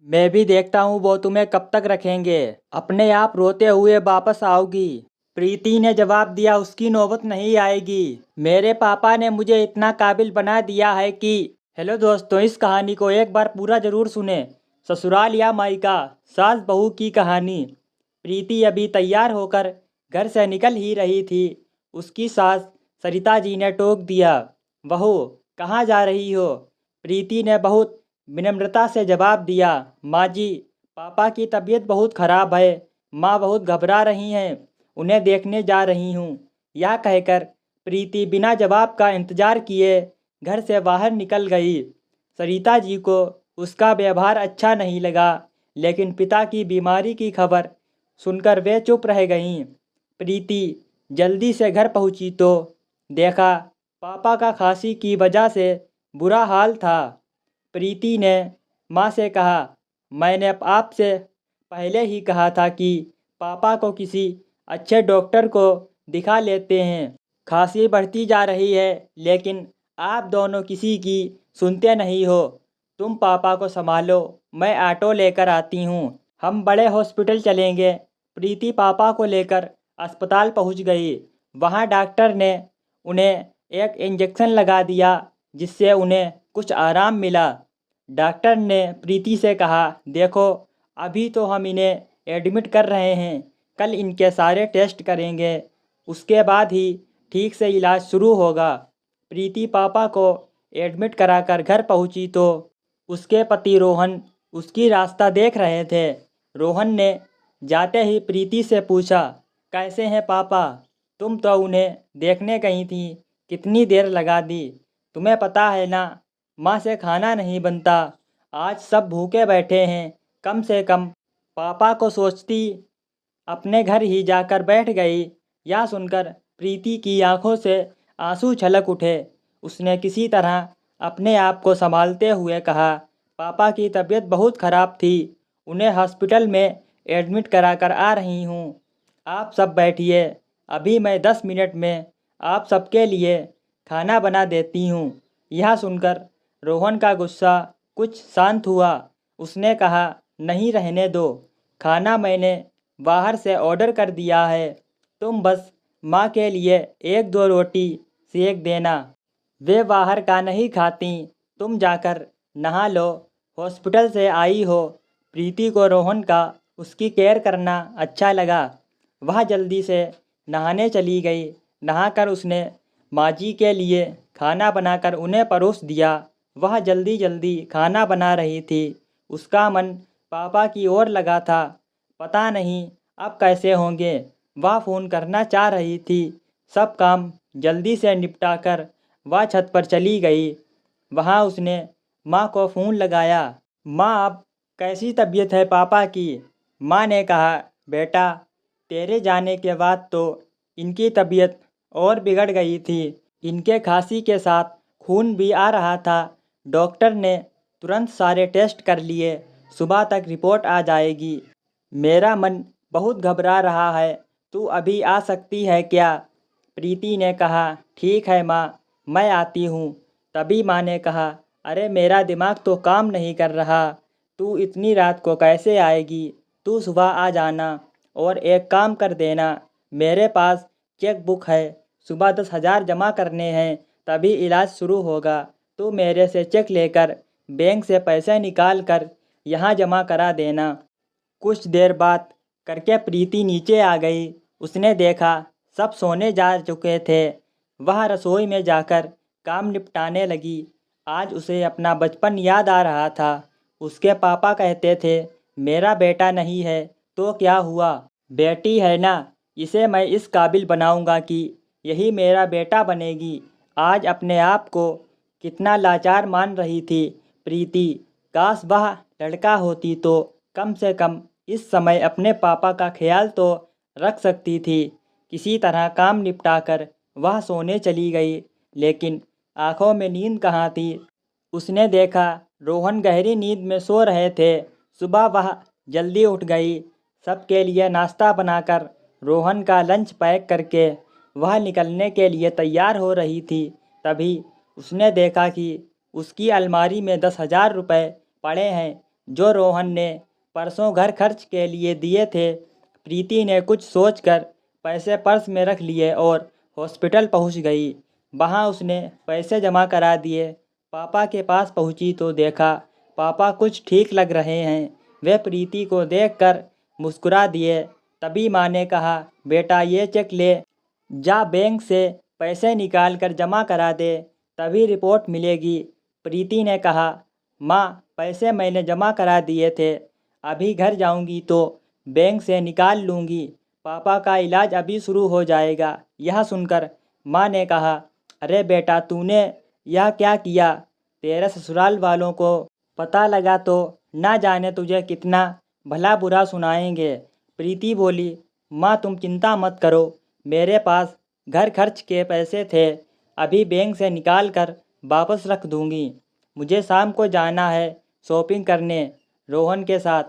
मैं भी देखता हूँ वो तुम्हें कब तक रखेंगे। अपने आप रोते हुए वापस आओगी। प्रीति ने जवाब दिया, उसकी नौबत नहीं आएगी। मेरे पापा ने मुझे इतना काबिल बना दिया है कि। हेलो दोस्तों, इस कहानी को एक बार पूरा जरूर सुने। ससुराल या मायका, सास बहू की कहानी। प्रीति अभी तैयार होकर घर से निकल ही रही थी। उसकी सास सरिता जी ने टोक दिया, बहू कहाँ जा रही हो। प्रीति ने बहुत विनम्रता से जवाब दिया, माँ जी, पापा की तबीयत बहुत खराब है। माँ बहुत घबरा रही हैं, उन्हें देखने जा रही हूँ। यह कहकर प्रीति बिना जवाब का इंतजार किए घर से बाहर निकल गई। सरिता जी को उसका व्यवहार अच्छा नहीं लगा, लेकिन पिता की बीमारी की खबर सुनकर वे चुप रह गईं। प्रीति जल्दी से घर पहुंची तो देखा पापा का खांसी की वजह से बुरा हाल था। प्रीति ने माँ से कहा, मैंने आपसे पहले ही कहा था कि पापा को किसी अच्छे डॉक्टर को दिखा लेते हैं। खांसी बढ़ती जा रही है, लेकिन आप दोनों किसी की सुनते नहीं हो। तुम पापा को संभालो, मैं ऑटो लेकर आती हूँ, हम बड़े हॉस्पिटल चलेंगे। प्रीति पापा को लेकर अस्पताल पहुँच गई। वहाँ डॉक्टर ने उन्हें एक इंजेक्शन लगा दिया, जिससे उन्हें कुछ आराम मिला। डॉक्टर ने प्रीति से कहा, देखो अभी तो हम इन्हें एडमिट कर रहे हैं, कल इनके सारे टेस्ट करेंगे, उसके बाद ही ठीक से इलाज शुरू होगा। प्रीति पापा को एडमिट कराकर घर पहुंची तो उसके पति रोहन उसकी रास्ता देख रहे थे। रोहन ने जाते ही प्रीति से पूछा, कैसे हैं पापा? तुम तो उन्हें देखने गई थी, कितनी देर लगा दी? तुम्हें पता है ना, माँ से खाना नहीं बनता, आज सब भूखे बैठे हैं। कम से कम पापा को सोचती, अपने घर ही जाकर बैठ गई। यह सुनकर प्रीति की आंखों से आंसू छलक उठे। उसने किसी तरह अपने आप को संभालते हुए कहा, पापा की तबीयत बहुत ख़राब थी, उन्हें हॉस्पिटल में एडमिट कराकर आ रही हूँ। आप सब बैठिए, अभी मैं 10 मिनट में आप सबके लिए खाना बना देती हूँ। यह सुनकर रोहन का गुस्सा कुछ शांत हुआ। उसने कहा, नहीं रहने दो, खाना मैंने बाहर से ऑर्डर कर दिया है, तुम बस माँ के लिए 1-2 रोटी सेक देना, वे बाहर का नहीं खाती। तुम जाकर नहा लो, हॉस्पिटल से आई हो। प्रीति को रोहन का उसकी केयर करना अच्छा लगा। वह जल्दी से नहाने चली गई। नहाकर उसने माँ जी के लिए खाना बनाकर उन्हें परोस दिया। वह जल्दी जल्दी खाना बना रही थी। उसका मन पापा की ओर लगा था। पता नहीं अब कैसे होंगे। वह फ़ोन करना चाह रही थी। सब काम जल्दी से निपटाकर वह छत पर चली गई। वहाँ उसने माँ को फ़ोन लगाया। माँ, अब कैसी तबीयत है पापा की? माँ ने कहा, बेटा तेरे जाने के बाद तो इनकी तबीयत और बिगड़ गई थी। इनके खांसी के साथ खून भी आ रहा था। डॉक्टर ने तुरंत सारे टेस्ट कर लिए, सुबह तक रिपोर्ट आ जाएगी। मेरा मन बहुत घबरा रहा है, तू अभी आ सकती है क्या? प्रीति ने कहा, ठीक है माँ, मैं आती हूँ। तभी माँ ने कहा, अरे मेरा दिमाग तो काम नहीं कर रहा, तू इतनी रात को कैसे आएगी? तू सुबह आ जाना। और एक काम कर देना, मेरे पास चेक बुक है, सुबह 10,000 जमा करने हैं, तभी इलाज शुरू होगा। तू मेरे से चेक लेकर बैंक से पैसे निकाल कर यहाँ जमा करा देना। कुछ देर बात करके प्रीति नीचे आ गई। उसने देखा सब सोने जा चुके थे। वह रसोई में जाकर काम निपटाने लगी। आज उसे अपना बचपन याद आ रहा था। उसके पापा कहते थे, मेरा बेटा नहीं है तो क्या हुआ, बेटी है ना, इसे मैं इस काबिल बनाऊंगा कि यही मेरा बेटा बनेगी। आज अपने आप को कितना लाचार मान रही थी प्रीति। काश वह लड़का होती तो कम से कम इस समय अपने पापा का ख्याल तो रख सकती थी। किसी तरह काम निपटाकर वह सोने चली गई, लेकिन आंखों में नींद कहाँ थी। उसने देखा रोहन गहरी नींद में सो रहे थे। सुबह वह जल्दी उठ गई। सबके लिए नाश्ता बनाकर रोहन का लंच पैक करके वह निकलने के लिए तैयार हो रही थी। तभी उसने देखा कि उसकी अलमारी में 10,000 रुपये पड़े हैं। जो रोहन ने परसों घर खर्च के लिए दिए थे। प्रीति ने कुछ सोचकर पैसे पर्स में रख लिए और हॉस्पिटल पहुंच गई। वहां उसने पैसे जमा करा दिए। पापा के पास पहुंची तो देखा पापा कुछ ठीक लग रहे हैं। वे प्रीति को देखकर मुस्कुरा दिए। तभी माँ ने कहा, बेटा ये चेक ले, जा बैंक से पैसे निकाल कर जमा करा दे, तभी रिपोर्ट मिलेगी। प्रीति ने कहा, माँ पैसे मैंने जमा करा दिए थे, अभी घर जाऊंगी तो बैंक से निकाल लूँगी, पापा का इलाज अभी शुरू हो जाएगा। यह सुनकर माँ ने कहा, अरे बेटा तूने यह क्या किया, तेरे ससुराल वालों को पता लगा तो ना जाने तुझे कितना भला बुरा सुनाएंगे। प्रीति बोली, माँ तुम चिंता मत करो, मेरे पास घर खर्च के पैसे थे, अभी बैंक से निकाल कर वापस रख दूंगी। मुझे शाम को जाना है शॉपिंग करने रोहन के साथ।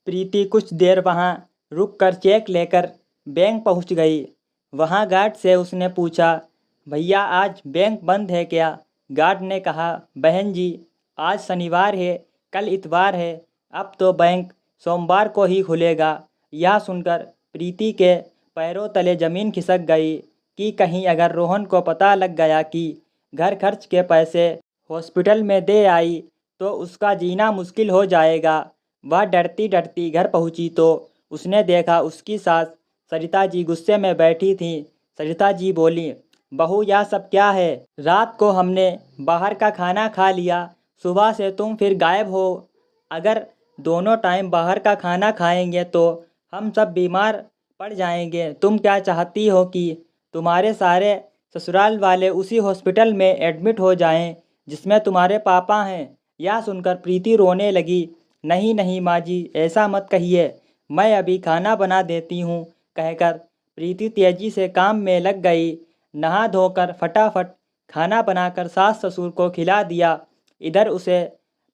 प्रीति कुछ देर वहाँ रुक कर चेक लेकर बैंक पहुँच गई। वहाँ गार्ड से उसने पूछा, भैया आज बैंक बंद है क्या? गार्ड ने कहा, बहन जी आज शनिवार है, कल इतवार है, अब तो बैंक सोमवार को ही खुलेगा। यह सुनकर प्रीति के पैरों तले ज़मीन खिसक गई कि कहीं अगर रोहन को पता लग गया कि घर खर्च के पैसे हॉस्पिटल में दे आई तो उसका जीना मुश्किल हो जाएगा। वह डरती डरती घर पहुंची तो उसने देखा उसकी सास सरिता जी गुस्से में बैठी थी। सरिता जी बोली, बहू यह सब क्या है? रात को हमने बाहर का खाना खा लिया, सुबह से तुम फिर गायब हो। अगर दोनों टाइम बाहर का खाना खाएंगे तो हम सब बीमार पड़ जाएंगे। तुम क्या चाहती हो कि तुम्हारे सारे ससुराल वाले उसी हॉस्पिटल में एडमिट हो जाएं जिसमें तुम्हारे पापा हैं? यह सुनकर प्रीति रोने लगी। नहीं नहीं माँ जी ऐसा मत कहिए, मैं अभी खाना बना देती हूँ, कहकर प्रीति तेजी से काम में लग गई। नहा धोकर फटाफट खाना बनाकर सास ससुर को खिला दिया। इधर उसे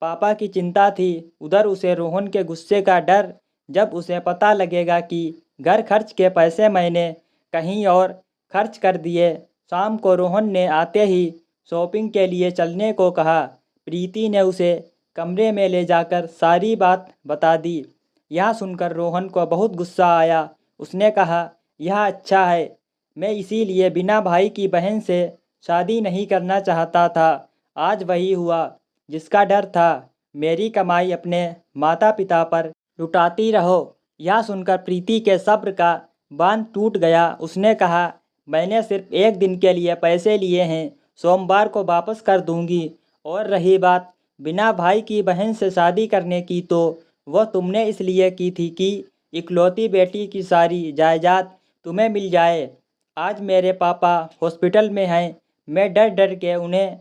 पापा की चिंता थी, उधर उसे रोहन के गुस्से का डर। जब उसे पता लगेगा कि घर खर्च के पैसे मैंने कहीं और खर्च कर दिए। शाम को रोहन ने आते ही शॉपिंग के लिए चलने को कहा। प्रीति ने उसे कमरे में ले जाकर सारी बात बता दी। यह सुनकर रोहन को बहुत गुस्सा आया। उसने कहा, यह अच्छा है, मैं इसीलिए बिना भाई की बहन से शादी नहीं करना चाहता था। आज वही हुआ जिसका डर था। मेरी कमाई अपने माता पिता पर लुटाती रहो। यह सुनकर प्रीति के सब्र का बांध टूट गया। उसने कहा, मैंने सिर्फ एक दिन के लिए पैसे लिए हैं, सोमवार को वापस कर दूंगी। और रही बात बिना भाई की बहन से शादी करने की, तो वह तुमने इसलिए की थी कि इकलौती बेटी की सारी जायदाद तुम्हें मिल जाए। आज मेरे पापा हॉस्पिटल में हैं, मैं डर डर के उन्हें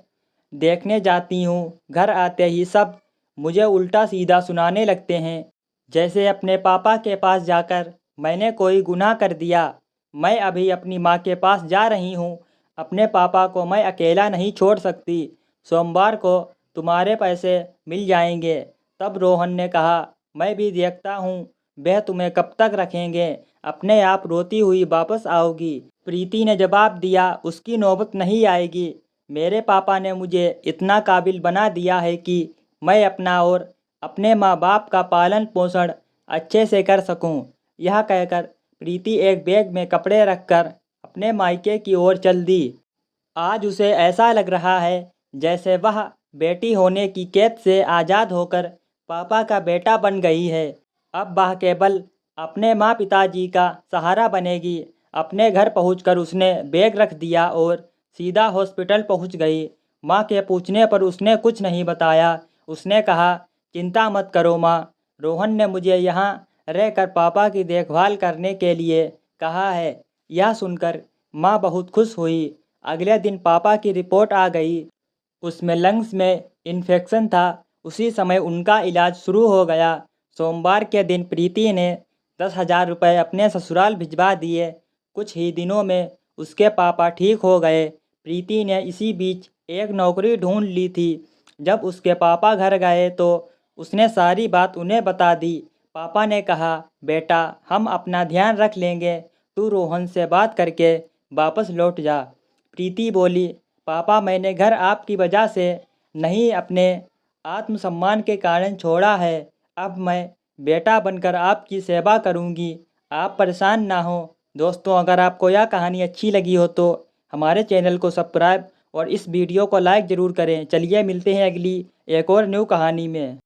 देखने जाती हूँ। घर आते ही सब मुझे उल्टा सीधा सुनाने लगते हैं, जैसे अपने पापा के पास जाकर मैंने कोई गुनाह कर दिया। मैं अभी अपनी माँ के पास जा रही हूँ, अपने पापा को मैं अकेला नहीं छोड़ सकती। सोमवार को तुम्हारे पैसे मिल जाएंगे। तब रोहन ने कहा, मैं भी देखता हूँ वह तुम्हें कब तक रखेंगे, अपने आप रोती हुई वापस आओगी। प्रीति ने जवाब दिया, उसकी नौबत नहीं आएगी। मेरे पापा ने मुझे इतना काबिल बना दिया है कि मैं अपना और अपने माँ बाप का पालन पोषण अच्छे से कर सकूं। यह कहकर प्रीति एक बैग में कपड़े रखकर अपने मायके की ओर चल दी। आज उसे ऐसा लग रहा है जैसे वह बेटी होने की कैद से आज़ाद होकर पापा का बेटा बन गई है। अब वह केवल अपने माँ पिताजी का सहारा बनेगी। अपने घर पहुंचकर उसने बैग रख दिया और सीधा हॉस्पिटल पहुंच गई। माँ के पूछने पर उसने कुछ नहीं बताया। उसने कहा, चिंता मत करो माँ, रोहन ने मुझे यहाँ रहकर पापा की देखभाल करने के लिए कहा है। यह सुनकर माँ बहुत खुश हुई। अगले दिन पापा की रिपोर्ट आ गई, उसमें लंग्स में इन्फेक्शन था। उसी समय उनका इलाज शुरू हो गया। सोमवार के दिन प्रीति ने 10,000 रुपये अपने ससुराल भिजवा दिए। कुछ ही दिनों में उसके पापा ठीक हो गए। प्रीति ने इसी बीच एक नौकरी ढूंढ ली थी। जब उसके पापा घर गए तो उसने सारी बात उन्हें बता दी। पापा ने कहा, बेटा हम अपना ध्यान रख लेंगे, तू रोहन से बात करके वापस लौट जा। प्रीति बोली, पापा मैंने घर आपकी वजह से नहीं अपने आत्मसम्मान के कारण छोड़ा है। अब मैं बेटा बनकर आपकी सेवा करूँगी, आप परेशान ना हो। दोस्तों, अगर आपको यह कहानी अच्छी लगी हो तो हमारे चैनल को सब्सक्राइब और इस वीडियो को लाइक ज़रूर करें। चलिए मिलते हैं अगली एक और न्यू कहानी में।